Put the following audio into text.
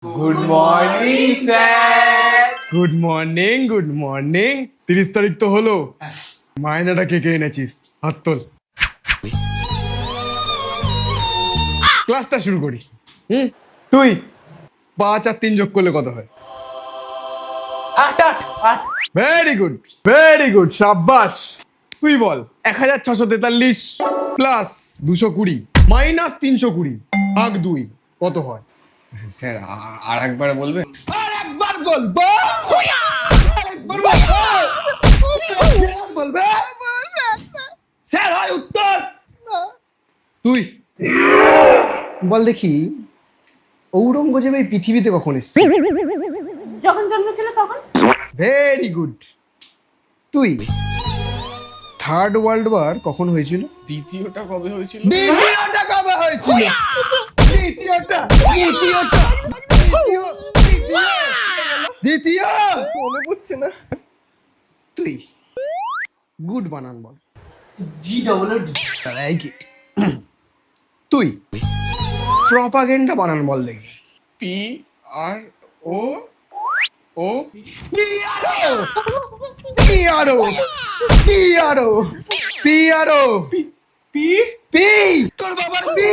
Good morning sir. Good morning 30 তারিখ তো হলো, মাইনাটা কে কে এনেছিস? হাত তোল। ক্লাসটা শুরু করি। তুই 5 আর 3 যোগ করলে কত হয়? 8 8 8 ভেরি গুড, সাব্বাস। তুই বল 1643 প্লাস 220 মাইনাস 320 ভাগ 2 কত হয়? স্যার আর একবার বলবেন? আর একবার বলবো, বলবে স্যার হয় উত্তর। তুই বল দেখি, ঔরঙ্গজেব এই পৃথিবীতে কখন এসেছে? যখন জন্মেছিল তখন। Very good. তুই থার্ড ওয়ার্ল্ড ওয়ার কখন হয়েছিল? দ্বিতীয়টা কবে হয়েছিল? দ্বিতীয়টা কবে হয়েছিল? দ্বিতীয় মনে পড়ছে না। তুই গুড বানান বল। GWD। Like it. তুই প্রপাগেন্ডা বানান বল দেখি। PRO ও পিয়ারো পি পি তোর বাবার পি